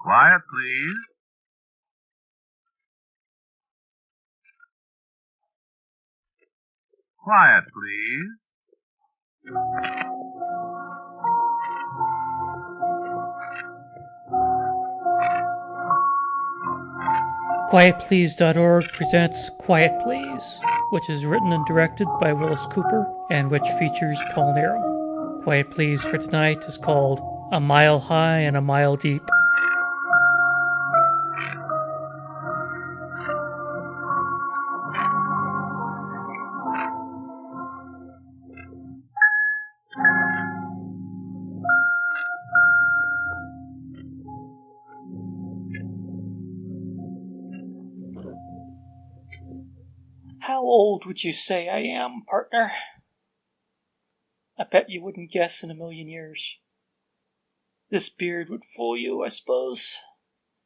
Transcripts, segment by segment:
Quiet, please. Quiet, please. QuietPlease.org presents Quiet Please, which is written and directed by Wyllis Cooper and which features Paul Nero. Quiet Please for tonight is called A Mile High and a Mile Deep. How old would you say I am, partner? I bet you wouldn't guess in a million years. This beard would fool you, I suppose.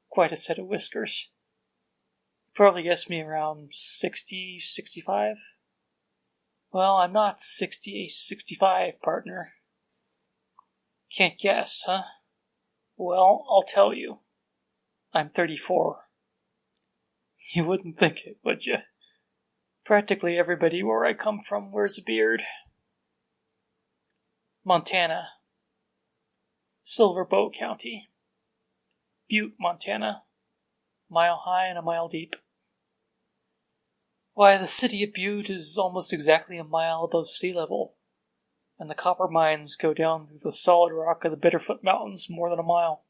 Quite a set of whiskers. You'd probably guess me around 60, 65. Well, I'm not 60, 65, partner. Can't guess, huh? Well, I'll tell you. I'm 34. You wouldn't think it, would you? Practically everybody where I come from wears a beard. Montana. Silver Bow County. Butte, Montana. Mile high and a mile deep. Why, the city of Butte is almost exactly a mile above sea level, and the copper mines go down through the solid rock of the Bitterfoot Mountains more than a mile.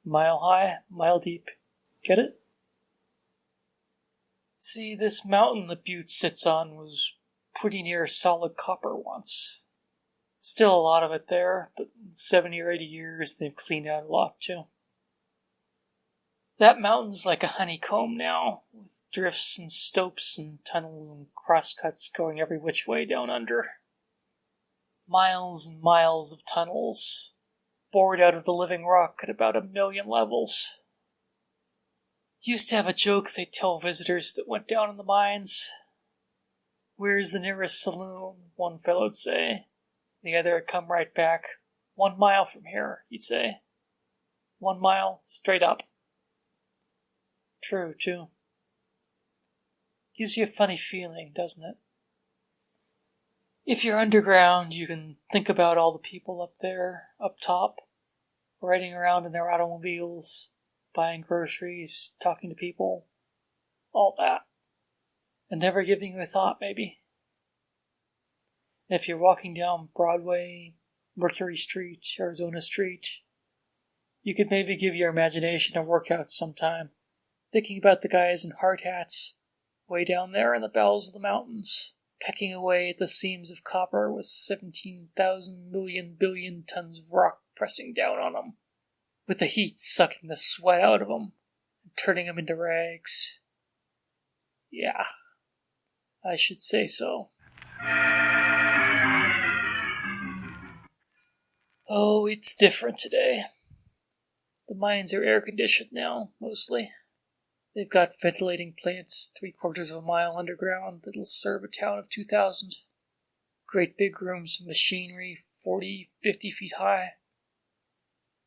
Mile high, mile deep. Get it? See, this mountain that Butte sits on was pretty near solid copper once. Still a lot of it there, but in 70 or 80 years they've cleaned out a lot too. That mountain's like a honeycomb now, with drifts and stopes and tunnels and crosscuts going every which way down under. Miles and miles of tunnels, bored out of the living rock at about 1 million levels. Used to have a joke they'd tell visitors that went down in the mines. "Where's the nearest saloon?" one fellow'd say. The other would come right back. 1 mile from here, he'd say. 1 mile, straight up. True, too. Gives you a funny feeling, doesn't it? If you're underground, you can think about all the people up there, up top, riding around in their automobiles, buying groceries, talking to people, all that, and never giving you a thought, maybe. And if you're walking down Broadway, Mercury Street, Arizona Street, you could maybe give your imagination a workout sometime, thinking about the guys in hard hats way down there in the bowels of the mountains, pecking away at the seams of copper with 17,000 million billion tons of rock pressing down on them, with the heat sucking the sweat out of them and turning them into rags. Yeah, I should say so. Oh, it's different today. The mines are air-conditioned now, mostly. They've got ventilating plants 3/4 of a mile underground that'll serve a town of 2,000. Great big rooms of machinery 40, 50 feet high.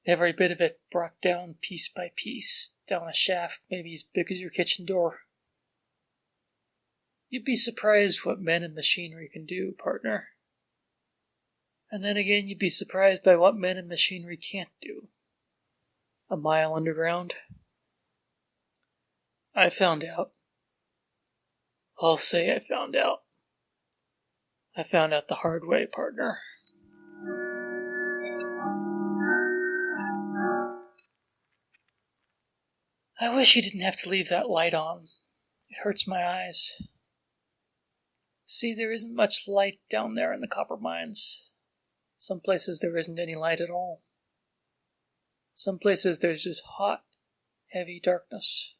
Every bit of it brought down piece by piece, down a shaft maybe as big as your kitchen door. You'd be surprised what men and machinery can do, partner. And then again, you'd be surprised by what men and machinery can't do. A mile underground. I found out. I'll say I found out. I found out the hard way, partner. I wish you didn't have to leave that light on. It hurts my eyes. See, there isn't much light down there in the copper mines. Some places there isn't any light at all. Some places there's just hot, heavy darkness.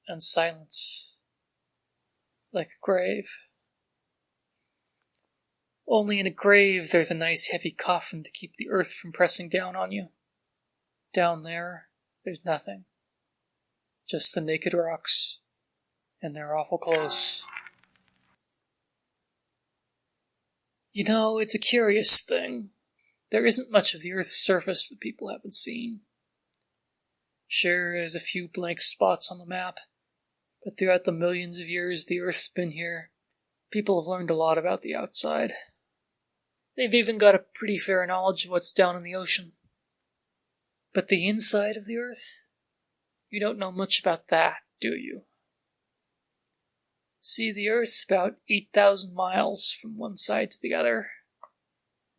And silence. Like a grave. Only in a grave there's a nice heavy coffin to keep the earth from pressing down on you. Down there, there's nothing. Just the naked rocks. And they're awful close. You know, it's a curious thing. There isn't much of the Earth's surface that people haven't seen. Sure, there's a few blank spots on the map, but throughout the millions of years the Earth's been here, people have learned a lot about the outside. They've even got a pretty fair knowledge of what's down in the ocean. But the inside of the Earth? You don't know much about that, do you? See, the Earth's about 8,000 miles from one side to the other,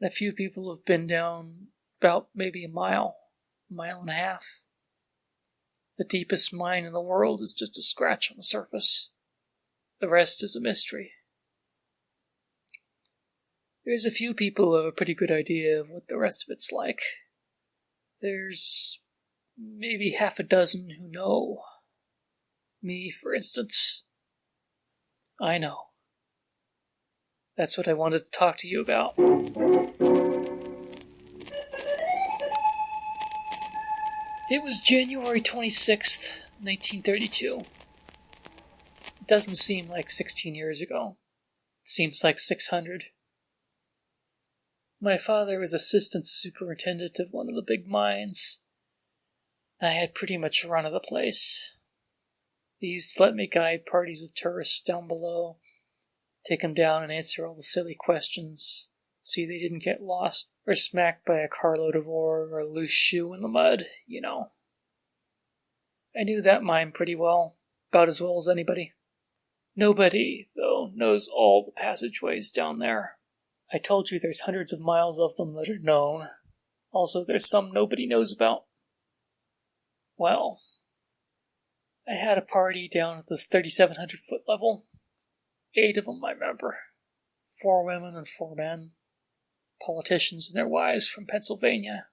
and a few people have been down about maybe a mile and a half. The deepest mine in the world is just a scratch on the surface. The rest is a mystery. There's a few people who have a pretty good idea of what the rest of it's like. There's maybe half a dozen who know. Me, for instance. I know. That's what I wanted to talk to you about. It was January 26th, 1932. It doesn't seem like 16 years ago. It seems like 600. My father was assistant superintendent of one of the big mines. I had pretty much run of the place. They used to let me guide parties of tourists down below, take them down and answer all the silly questions, see they didn't get lost or smacked by a carload of ore or a loose shoe in the mud, you know. I knew that mine pretty well, about as well as anybody. Nobody, though, knows all the passageways down there. I told you there's hundreds of miles of them that are known. Also, there's some nobody knows about. Well, I had a party down at the 3,700 foot level. 8 of them, I remember. 4 women and 4 men. Politicians and their wives from Pennsylvania.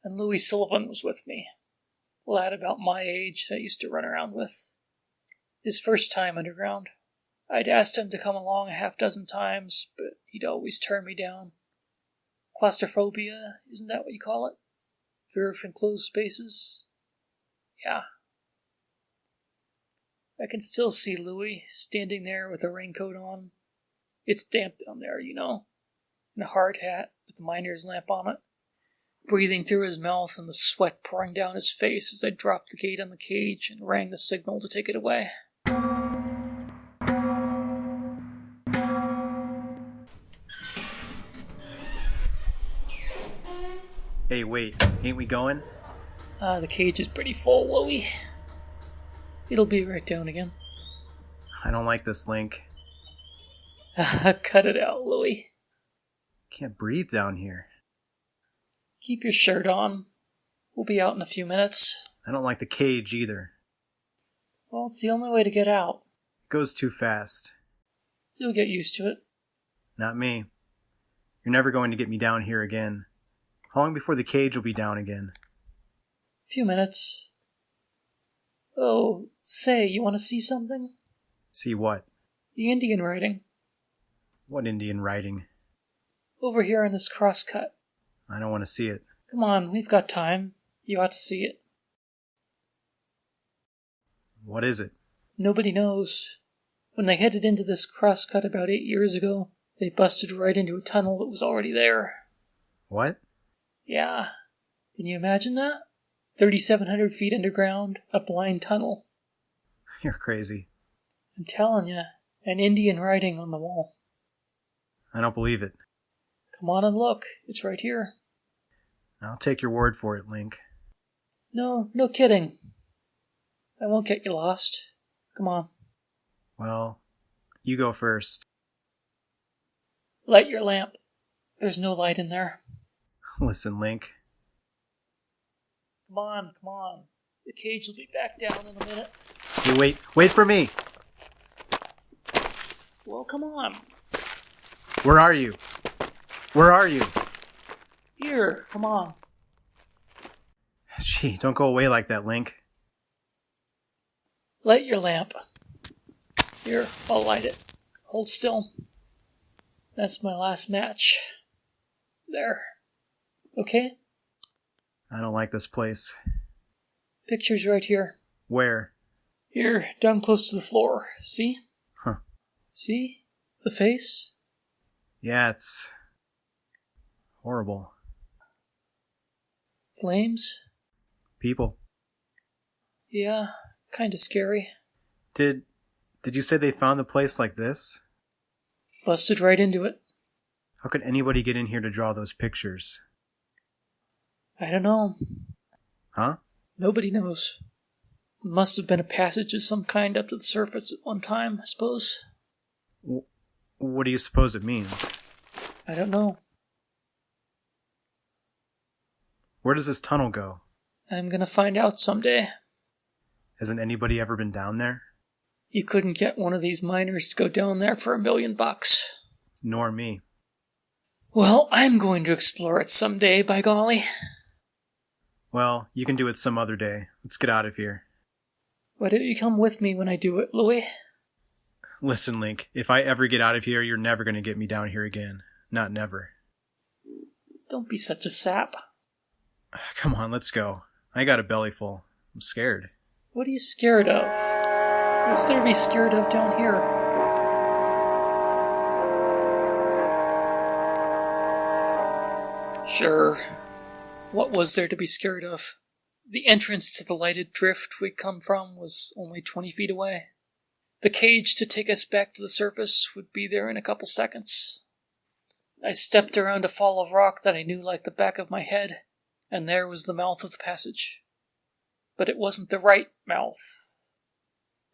And Louis Sullivan was with me. A lad about my age that I used to run around with. His first time underground. I'd asked him to come along a half dozen times, but he'd always turn me down. Claustrophobia, isn't that what you call it? Fear of enclosed spaces? Yeah. I can still see Louis standing there with a raincoat on. It's damp down there, you know, and a hard hat with the miner's lamp on it. Breathing through his mouth and the sweat pouring down his face as I dropped the gate on the cage and rang the signal to take it away. Hey, wait, ain't we going? The cage is pretty full, Louie. It'll be right down again. I don't like this, Link. Cut it out, Louie. Can't breathe down here. Keep your shirt on. We'll be out in a few minutes. I don't like the cage either. Well, it's the only way to get out. It goes too fast. You'll get used to it. Not me. You're never going to get me down here again. How long before the cage will be down again? A few minutes. Oh, say, you want to see something? See what? The Indian writing. What Indian writing? Over here in this crosscut. I don't want to see it. Come on, we've got time. You ought to see it. What is it? Nobody knows. When they headed into this crosscut about 8 years ago, they busted right into a tunnel that was already there. What? Yeah. Can you imagine that? 3,700 feet underground, a blind tunnel. You're crazy. I'm telling you, an Indian writing on the wall. I don't believe it. Come on and look. It's right here. I'll take your word for it, Link. No kidding. I won't get you lost. Come on. Well, you go first. Light your lamp. There's no light in there. Listen, Link. Come on. The cage will be back down in a minute. Hey, wait for me! Well, come on. Where are you? Where are you? Here, come on. Gee, don't go away like that, Link. Light your lamp. Here, I'll light it. Hold still. That's my last match. There. Okay? I don't like this place. Picture's right here. Where? Here, down close to the floor. See? Huh. See? The face? Yeah, it's horrible. Flames? People. Yeah, kinda scary. Did you say they found the place like this? Busted right into it. How could anybody get in here to draw those pictures? I don't know. Huh? Nobody knows. Must have been a passage of some kind up to the surface at one time, I suppose. What do you suppose it means? I don't know. Where does this tunnel go? I'm gonna find out someday. Hasn't anybody ever been down there? You couldn't get one of these miners to go down there for $1 million. Nor me. Well, I'm going to explore it someday, by golly. Well, you can do it some other day. Let's get out of here. Why don't you come with me when I do it, Louis? Listen, Link, if I ever get out of here, you're never going to get me down here again. Not never. Don't be such a sap. Come on, let's go. I got a belly full. I'm scared. What are you scared of? What's there to be scared of down here? Sure. What was there to be scared of? The entrance to the lighted drift we'd come from was only 20 feet away. The cage to take us back to the surface would be there in a couple seconds. I stepped around a fall of rock that I knew like the back of my head, and there was the mouth of the passage. But it wasn't the right mouth.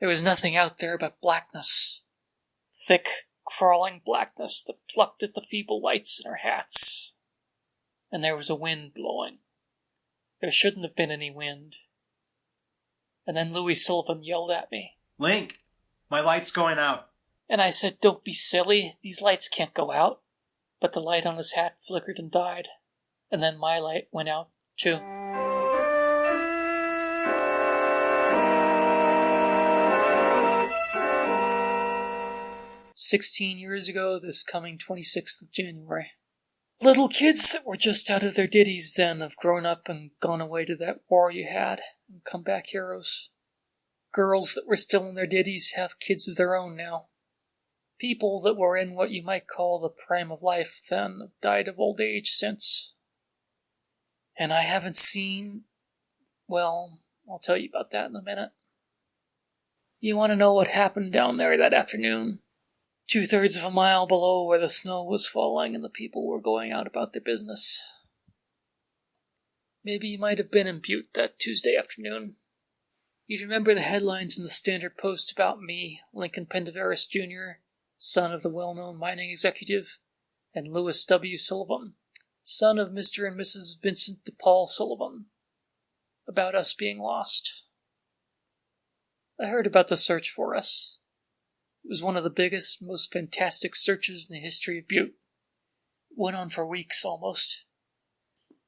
There was nothing out there but blackness. Thick, crawling blackness that plucked at the feeble lights in our hats. And there was a wind blowing. There shouldn't have been any wind. And then Louis Sullivan yelled at me. Link, my light's going out. And I said, don't be silly, these lights can't go out. But the light on his hat flickered and died. And then my light went out, too. "16 years ago, this coming 26th of January. Little kids that were just out of their ditties then have grown up and gone away to that war you had and come back heroes. Girls that were still in their ditties have kids of their own now. People that were in what you might call the prime of life then have died of old age since. And I haven't seen... well, I'll tell you about that in a minute. You want to know what happened down there that afternoon? 2/3 of a mile below where the snow was falling and the people were going out about their business. Maybe you might have been in Butte that Tuesday afternoon. You'd remember the headlines in the Standard Post about me, Lincoln Pendeveris Jr., son of the well-known mining executive, and Louis W. Sullivan, son of Mr. and Mrs. Vincent DePaul Sullivan, about us being lost. I heard about the search for us. It was one of the biggest, most fantastic searches in the history of Butte. It went on for weeks, almost.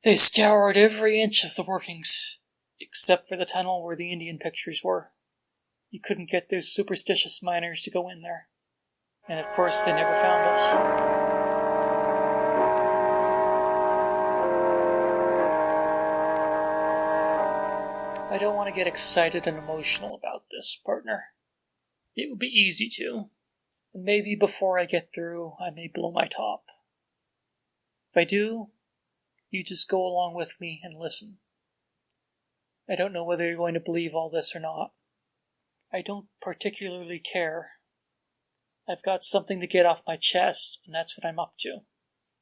They scoured every inch of the workings, except for the tunnel where the Indian pictures were. You couldn't get those superstitious miners to go in there. And of course, they never found us. I don't want to get excited and emotional about this, partner. It would be easy to, and maybe before I get through, I may blow my top. If I do, you just go along with me and listen. I don't know whether you're going to believe all this or not. I don't particularly care. I've got something to get off my chest, and that's what I'm up to.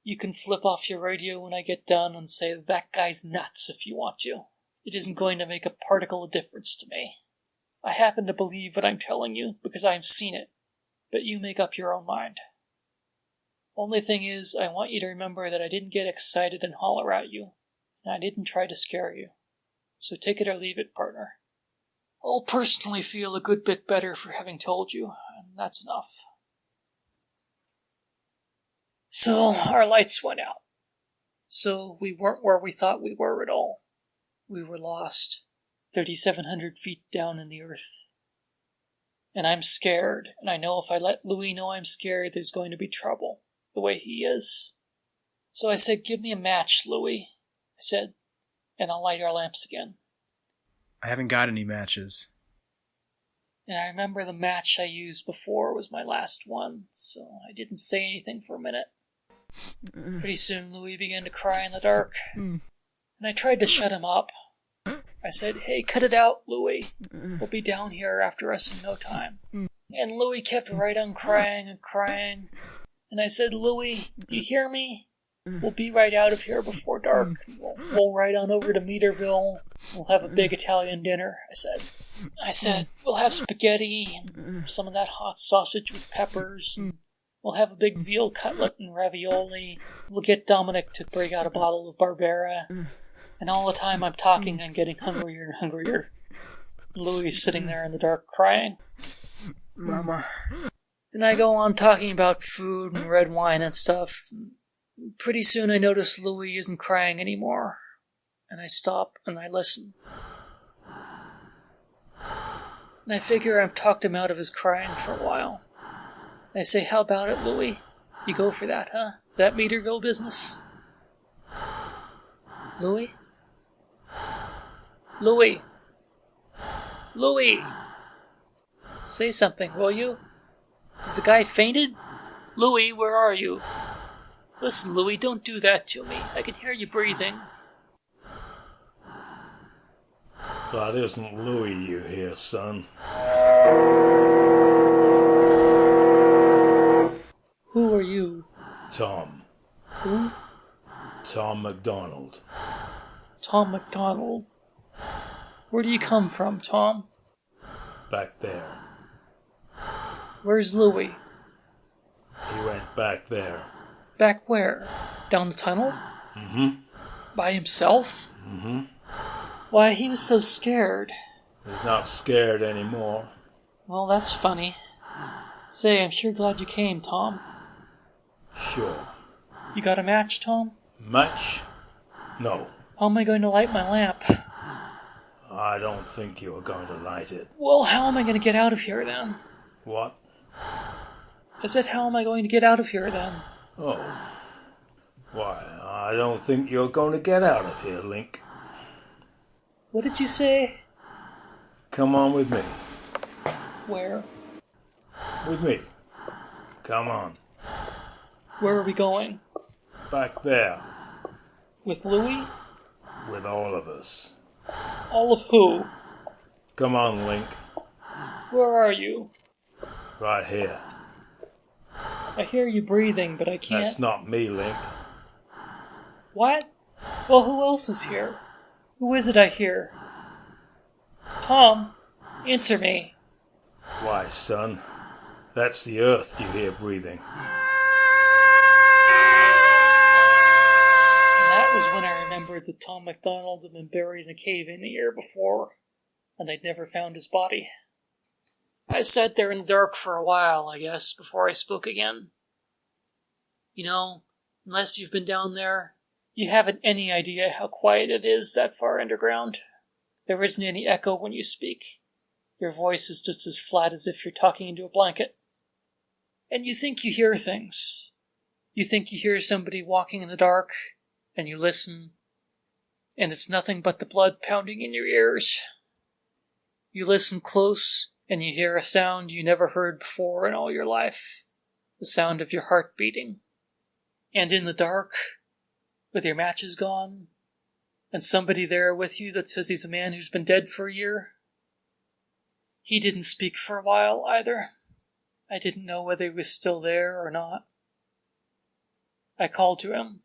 You can flip off your radio when I get done and say, that guy's nuts if you want to. It isn't going to make a particle of difference to me. I happen to believe what I'm telling you because I've seen it, but you make up your own mind. Only thing is, I want you to remember that I didn't get excited and holler at you, and I didn't try to scare you. So take it or leave it, partner. I'll personally feel a good bit better for having told you, and that's enough. So, our lights went out. So, we weren't where we thought we were at all. We were lost. 3,700 feet down in the earth. And I'm scared, and I know if I let Louis know I'm scared, there's going to be trouble, the way he is. So I said, give me a match, Louis, I said, and I'll light our lamps again. I haven't got any matches. And I remember the match I used before was my last one, so I didn't say anything for a minute. Pretty soon Louis began to cry in the dark, and I tried to shut him up. I said, "Hey, cut it out, Louie. We'll be down here after us in no time." And Louie kept right on crying and crying. And I said, "Louie, do you hear me? We'll be right out of here before dark. We'll ride on over to Meterville. We'll have a big Italian dinner," I said, "We'll have spaghetti and some of that hot sausage with peppers. And we'll have a big veal cutlet and ravioli. We'll get Dominic to bring out a bottle of Barbera." And all the time I'm talking, I'm getting hungrier and hungrier. Louis is sitting there in the dark crying. Mama. And I go on talking about food and red wine and stuff. Pretty soon I notice Louis isn't crying anymore. And I stop and I listen. And I figure I've talked him out of his crying for a while. I say, "How about it, Louis? You go for that, huh? That Meterville business?" Louis? Louis! Louis! Say something, will you? Has the guy fainted? Louis, where are you? Listen, Louis, don't do that to me. I can hear you breathing. That isn't Louis you hear, son. Who are you? Tom. Who? Tom McDonald. Tom McDonald. Where do you come from, Tom? Back there. Where's Louis? He went back there. Back where? Down the tunnel? Mm-hmm. By himself? Mm-hmm. Why, he was so scared. He's not scared anymore. Well, that's funny. Say, I'm sure glad you came, Tom. Sure. You got a match, Tom? Match? No. How am I going to light my lamp? I don't think you're going to light it. Well, how am I going to get out of here, then? What? I said, how am I going to get out of here, then? Oh. Why, I don't think you're going to get out of here, Link. What did you say? Come on with me. Where? With me. Come on. Where are we going? Back there. With Louis? With all of us. All of who? Come on, Link. Where are you? Right here. I hear you breathing, but I can't... That's not me, Link. What? Well, who else is here? Who is it I hear? Tom, answer me. Why, son, that's the earth you hear breathing. And that was when I remembered that Tom McDonald had been buried in a cave in the year before, and they'd never found his body. I sat there in the dark for a while, I guess, before I spoke again. You know, unless you've been down there, you haven't any idea how quiet it is that far underground. There isn't any echo when you speak. Your voice is just as flat as if you're talking into a blanket. And you think you hear things. You think you hear somebody walking in the dark, and you listen, and it's nothing but the blood pounding in your ears. You listen close, and you hear a sound you never heard before in all your life. The sound of your heart beating. And in the dark, with your matches gone, and somebody there with you that says he's a man who's been dead for a year. He didn't speak for a while either. I didn't know whether he was still there or not. I called to him.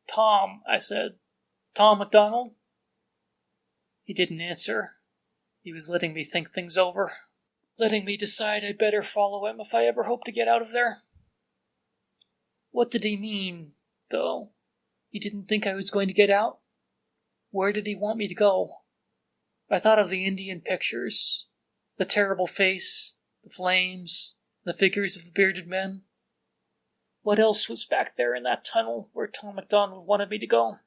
"Tom," I said. "Tom McDonald?" He didn't answer. He was letting me think things over. Letting me decide I'd better follow him if I ever hoped to get out of there. What did he mean, though? He didn't think I was going to get out? Where did he want me to go? I thought of the Indian pictures, the terrible face, the flames, the figures of the bearded men. What else was back there in that tunnel where Tom McDonald wanted me to go?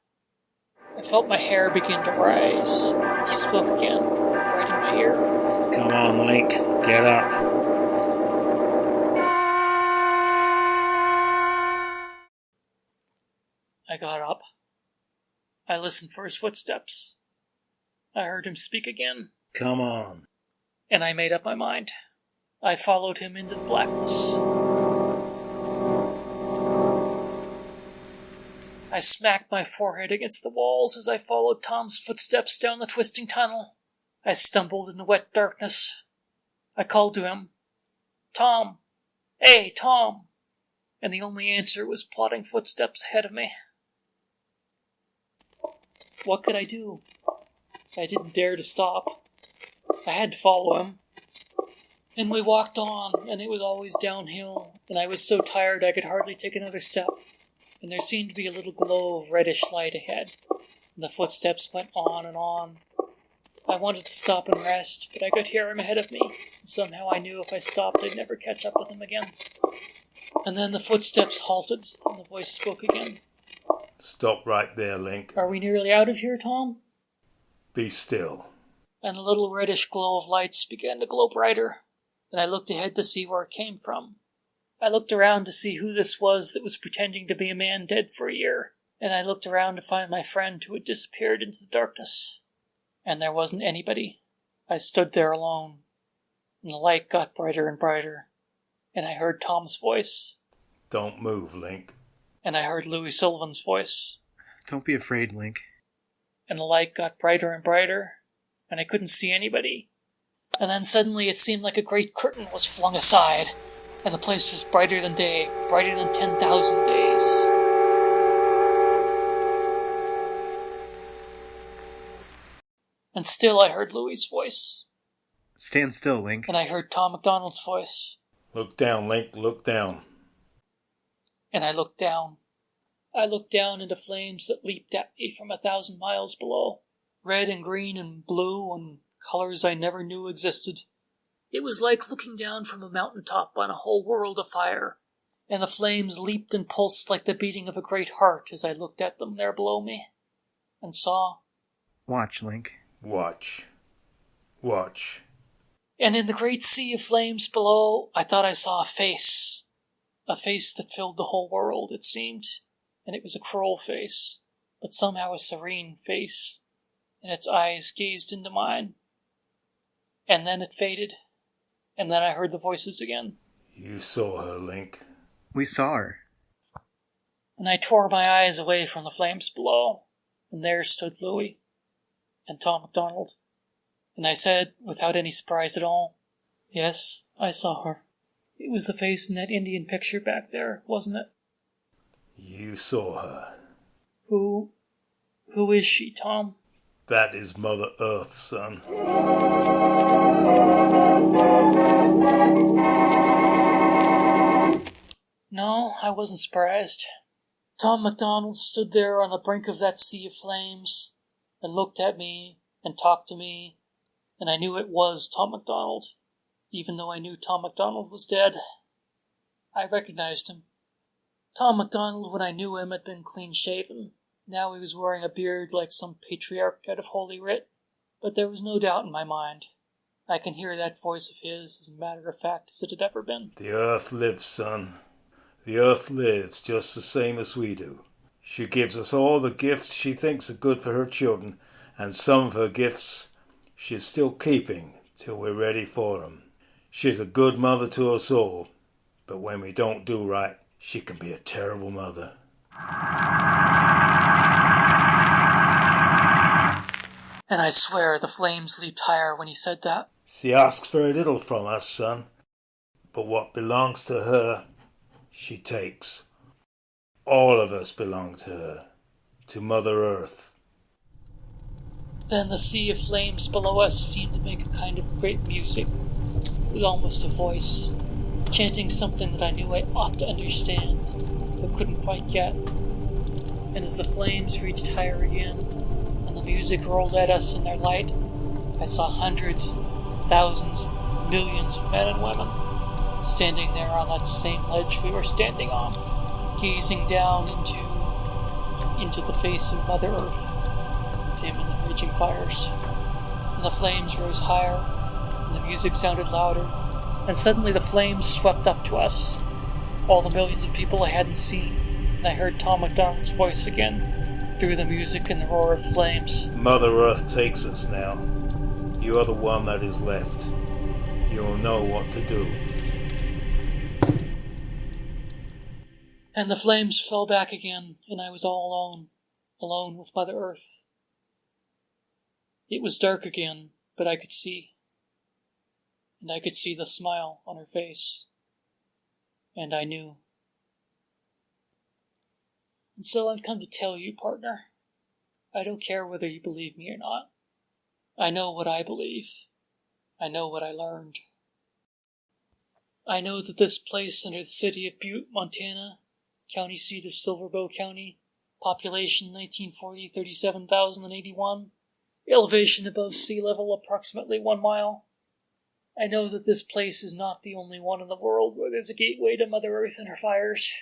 I felt my hair begin to rise. He spoke again, right in my ear. Come on, Link. Get up. I got up. I listened for his footsteps. I heard him speak again. Come on. And I made up my mind. I followed him into the blackness. I smacked my forehead against the walls as I followed Tom's footsteps down the twisting tunnel. I stumbled in the wet darkness. I called to him, "Tom! Hey, Tom!" And the only answer was plodding footsteps ahead of me. What could I do? I didn't dare to stop. I had to follow him. And we walked on, and it was always downhill, and I was so tired I could hardly take another step. And there seemed to be a little glow of reddish light ahead, and the footsteps went on and on. I wanted to stop and rest, but I could hear him ahead of me, and somehow I knew if I stopped I'd never catch up with him again. And then the footsteps halted, and the voice spoke again. Stop right there, Link. Are we nearly out of here, Tom? Be still. And the little reddish glow of lights began to glow brighter, and I looked ahead to see where it came from. I looked around to see who this was that was pretending to be a man dead for a year, and I looked around to find my friend who had disappeared into the darkness. And there wasn't anybody. I stood there alone, and the light got brighter and brighter, and I heard Tom's voice. Don't move, Link. And I heard Louis Sullivan's voice. Don't be afraid, Link. And the light got brighter and brighter, and I couldn't see anybody. And then suddenly it seemed like a great curtain was flung aside, and the place was brighter than day, brighter than 10,000 days. And still I heard Louis' voice. Stand still, Link. And I heard Tom MacDonald's voice. Look down, Link, look down. And I looked down. I looked down into flames that leaped at me from 1,000 miles below. Red and green and blue and colors I never knew existed. It was like looking down from a mountaintop on a whole world afire, and the flames leaped and pulsed like the beating of a great heart as I looked at them there below me, and saw. Watch, Link. Watch. Watch. And in the great sea of flames below, I thought I saw a face that filled the whole world, it seemed, and it was a cruel face, but somehow a serene face, and its eyes gazed into mine. And then it faded, and then I heard the voices again. You saw her, Link. We saw her. And I tore my eyes away from the flames below, and there stood Louis and Tom MacDonald. And I said, without any surprise at all, "Yes, I saw her. It was the face in that Indian picture back there, wasn't it?" You saw her. Who is she, Tom? That is Mother Earth, son. No, I wasn't surprised. Tom MacDonald stood there on the brink of that sea of flames, and looked at me, and talked to me, and I knew it was Tom MacDonald, even though I knew Tom MacDonald was dead. I recognized him. Tom MacDonald, when I knew him, had been clean-shaven. Now he was wearing a beard like some patriarch out of Holy Writ, but there was no doubt in my mind. I can hear that voice of his as a matter of fact as it had ever been. The Earth lives, son. The Earth lives just the same as we do. She gives us all the gifts she thinks are good for her children, and some of her gifts she's still keeping till we're ready for them. She's a good mother to us all, but when we don't do right, she can be a terrible mother. And I swear the flames leaped higher when he said that. She asks very little from us, son, but what belongs to her, she takes. All of us belong to her, to Mother Earth. Then the sea of flames below us seemed to make a kind of great music. It was almost a voice, chanting something that I knew I ought to understand, but couldn't quite get. And as the flames reached higher again, and the music rolled at us in their light, I saw hundreds, thousands, millions of men and women standing there on that same ledge we were standing on, gazing down into the face of Mother Earth, dim in the raging fires. And the flames rose higher, and the music sounded louder, and suddenly the flames swept up to us, all the millions of people I hadn't seen, and I heard Tom MacDonald's voice again, through the music and the roar of flames. Mother Earth takes us now. You are the one that is left. You will know what to do. And the flames fell back again, and I was all alone with Mother Earth. It was dark again, but I could see. And I could see the smile on her face. And I knew. And so I've come to tell you, partner. I don't care whether you believe me or not. I know what I believe. I know what I learned. I know that this place under the city of Butte, Montana, county seat of Silverbow County, population 1940, 37,081, elevation above sea level approximately 1 mile. I know that this place is not the only one in the world where there's a gateway to Mother Earth and her fires.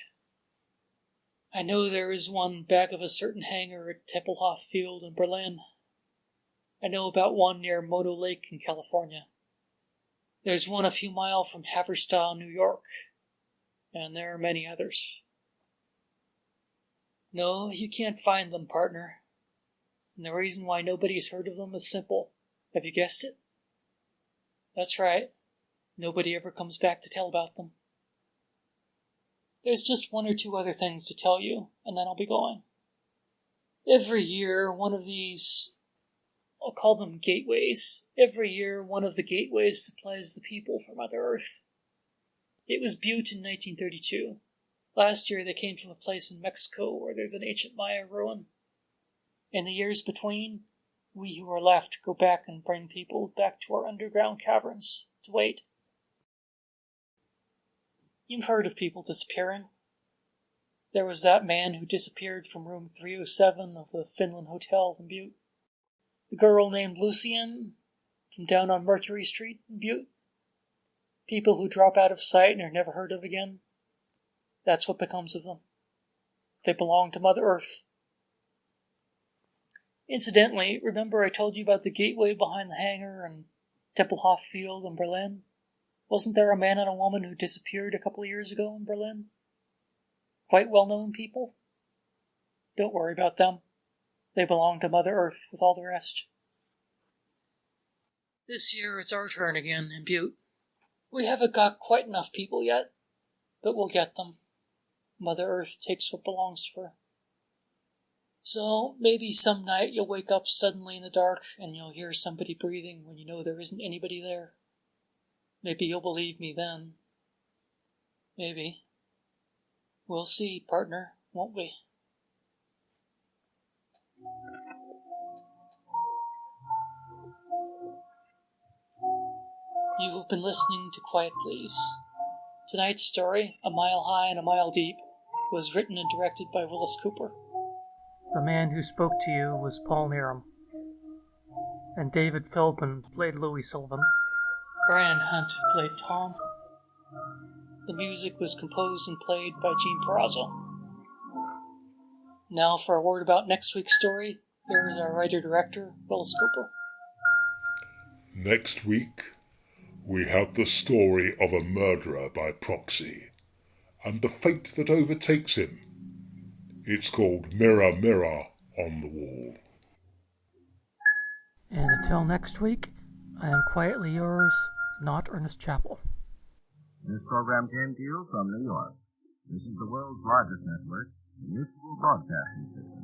I know there is one back of a certain hangar at Tempelhof Field in Berlin. I know about one near Mono Lake in California. There's one a few miles from Haverstraw, New York. And there are many others. No, you can't find them, partner. And the reason why nobody's heard of them is simple. Have you guessed it? That's right. Nobody ever comes back to tell about them. There's just one or two other things to tell you, and then I'll be going. Every year, one of these, I'll call them gateways. Every year, one of the gateways supplies the people for Mother Earth. It was Butte in 1932. Last year, they came from a place in Mexico where there's an ancient Maya ruin. In the years between, we who are left go back and bring people back to our underground caverns to wait. You've heard of people disappearing. There was that man who disappeared from room 307 of the Finland Hotel in Butte. The girl named Lucienne from down on Mercury Street in Butte. People who drop out of sight and are never heard of again. That's what becomes of them. They belong to Mother Earth. Incidentally, remember I told you about the gateway behind the hangar and Tempelhof Field in Berlin? Wasn't there a man and a woman who disappeared a couple of years ago in Berlin? Quite well-known people? Don't worry about them. They belong to Mother Earth with all the rest. This year it's our turn again in Butte. We haven't got quite enough people yet, but we'll get them. Mother Earth takes what belongs to her. So maybe some night you'll wake up suddenly in the dark and you'll hear somebody breathing when you know there isn't anybody there. Maybe you'll believe me then. Maybe. We'll see, partner, won't we? You have been listening to Quiet Please. Tonight's story, A Mile High and a Mile Deep, was written and directed by Wyllis Cooper. The man who spoke to you was Paul Neram, and David Feldman played Louis Sullivan. Brian Hunt played Tom. The music was composed and played by Gene Perazzo. Now for a word about next week's story, here is our writer-director, Wyllis Cooper. Next week, we have the story of a murderer by proxy, and the fate that overtakes him. It's called Mirror, Mirror on the Wall. And until next week, I am quietly yours, not Ernest Chappell. This program came to you from New York. This is the world's largest network, the Mutual Broadcasting System.